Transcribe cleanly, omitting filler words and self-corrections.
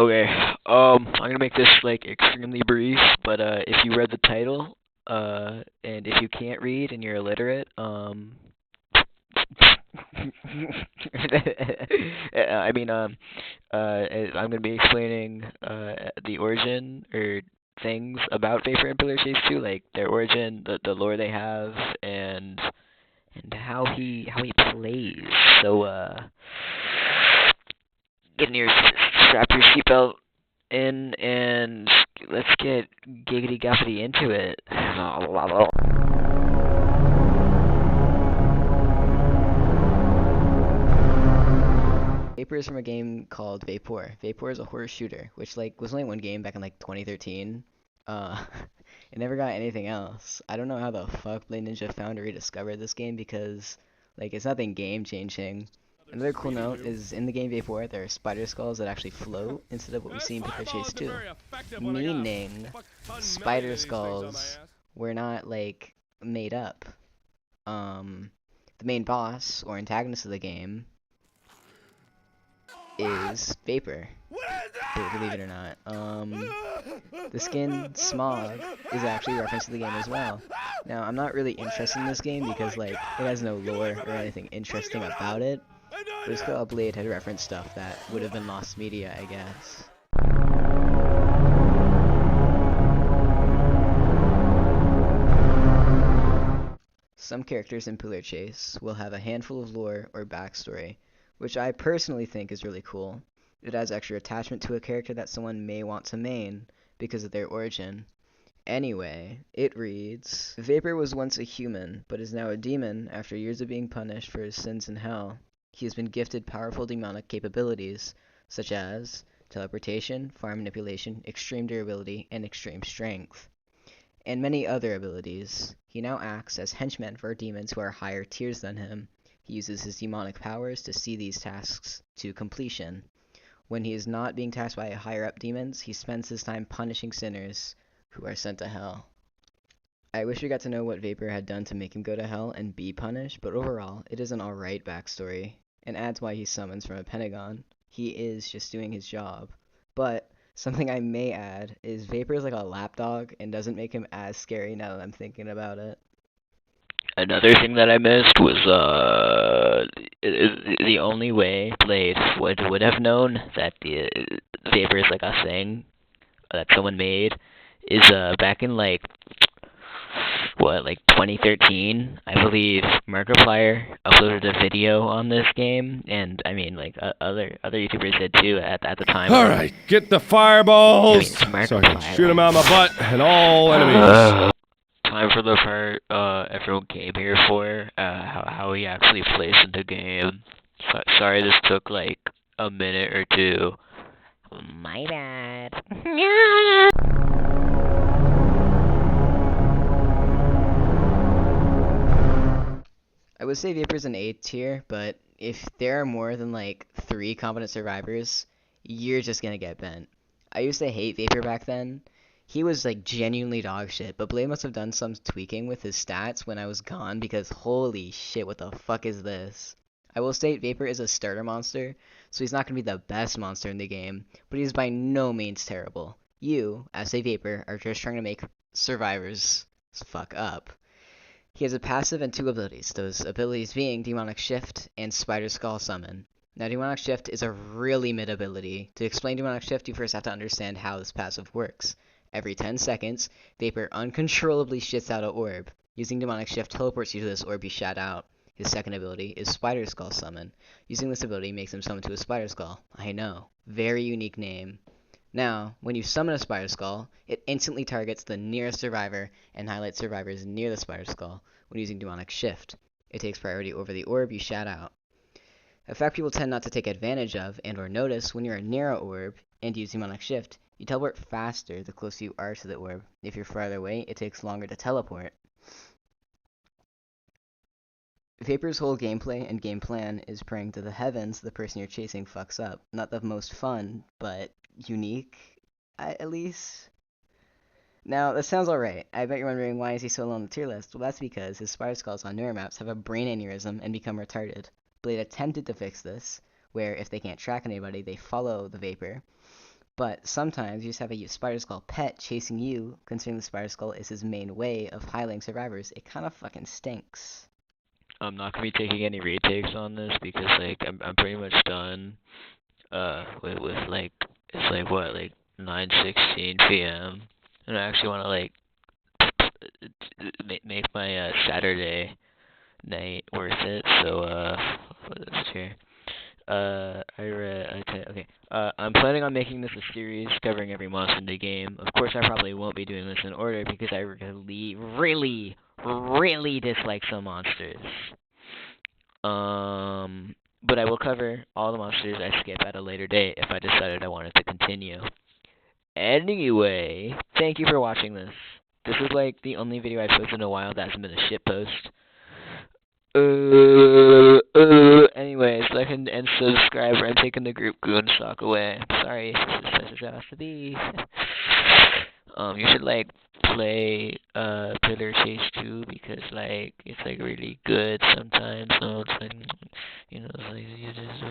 Okay. I'm gonna make this like extremely brief, but if you read the title, and if you can't read and you're illiterate, I mean, I'm gonna be explaining the origin or things about Vapor and Pillar Chase 2, like their origin, the lore they have, and how he plays. So get in your strap your seatbelt in and let's get giggity guffity into it. Vapor is from a game called Vapor. Vapor is a horror shooter, which like was only one game back in like 2013. Uh, it never got anything else. I don't know how the fuck Blade Ninja found or rediscovered this game because like it's nothing game changing. Another cool note is in the game Vapor there are spider skulls that actually float instead of what we see in Paper Chase 2. Meaning spider skulls were not like made up. The main boss or antagonist of the game is Vapor, believe it or not. The skin Smog is actually a reference to the game as well. Now, I'm not really interested in this game because, like, it has no lore or anything interesting about it. But it's cool Blade had referenced stuff that would have been lost media, I guess. Some characters in Pillar Chase will have a handful of lore or backstory, which I personally think is really cool. It adds extra attachment to a character that someone may want to main because of their origin. Anyway, it reads, Vapor was once a human, but is now a demon after years of being punished for his sins in hell. He has been gifted powerful demonic capabilities, such as teleportation, farm manipulation, extreme durability, and extreme strength, and many other abilities. He now acts as henchman for demons who are higher tiers than him. He uses his demonic powers to see these tasks to completion. When he is not being tasked by higher-up demons, he spends his time punishing sinners who are sent to hell. I wish we got to know what Vapor had done to make him go to hell and be punished, but overall, it is an alright backstory, and adds why he summons from a pentagon. He is just doing his job. But something I may add is Vapor is like a lapdog and doesn't make him as scary now that I'm thinking about it. Another thing that I missed was the only way Blade would have known that the Vapor is like a thing that someone made is back in like 2013, I believe Markiplier uploaded a video on this game, and I mean like other YouTubers did too at the time. All right, get the fireballs so I can shoot them out my butt and all enemies. Time for the part everyone came here for, how he actually plays in the game. Sorry this took like a minute or two. My bad. I would say Vapor's an A tier, but if there are more than like 3 competent survivors, you're just gonna get bent. I used to hate Vapor back then. He was like genuinely dog shit, but Blade must have done some tweaking with his stats when I was gone because holy shit, what the fuck is this? I will state Vapor is a starter monster, so he's not going to be the best monster in the game, but he's by no means terrible. You, as a Vapor, are just trying to make survivors fuck up. He has a passive and 2 abilities, those abilities being Demonic Shift and Spider Skull Summon. Now, Demonic Shift is a really mid ability. To explain Demonic Shift, you first have to understand how this passive works. Every 10 seconds, Vapor uncontrollably shits out an orb. Using Demonic Shift teleports you to this orb you shat out. His second ability is Spider Skull Summon. Using this ability makes him summon to a Spider Skull. I know, very unique name. Now, when you summon a Spider Skull, it instantly targets the nearest survivor and highlights survivors near the Spider Skull when using Demonic Shift. It takes priority over the orb you shat out. A fact people tend not to take advantage of and or notice when you're near an orb and use Demonic Shift, you teleport faster the closer you are to the orb. If you're farther away, it takes longer to teleport. Vapor's whole gameplay and game plan is praying to the heavens the person you're chasing fucks up. Not the most fun, but unique, at least. Now, that sounds alright. I bet you're wondering why is he so low on the tier list. Well, that's because his Spider Skulls on newer maps have a brain aneurysm and become retarded. Blade attempted to fix this, where if they can't track anybody, they follow the Vapor. But sometimes you just have a Spider Skull pet chasing you, considering the Spider Skull is his main way of highlighting survivors. It kind of fucking stinks. I'm not gonna be taking any retakes on this because like I'm pretty much done. With like it's like what like 9:16 p.m. and I actually want to like make my Saturday night worth it. So what is this here? Okay. I'm planning on making this a series covering every monster in the game. Of course, I probably won't be doing this in order because I really dislike some monsters. But I will cover all the monsters I skip at a later date if I decided I wanted to continue. Anyway, thank you for watching this. This is like the only video I've posted in a while that hasn't been a shit post. Anyways, like and subscribe or I'm taking the group goon stock away. Sorry, this is such a has to be. You should like play Pillar Chase 2 because like it's like really good sometimes. So it's like it's like you just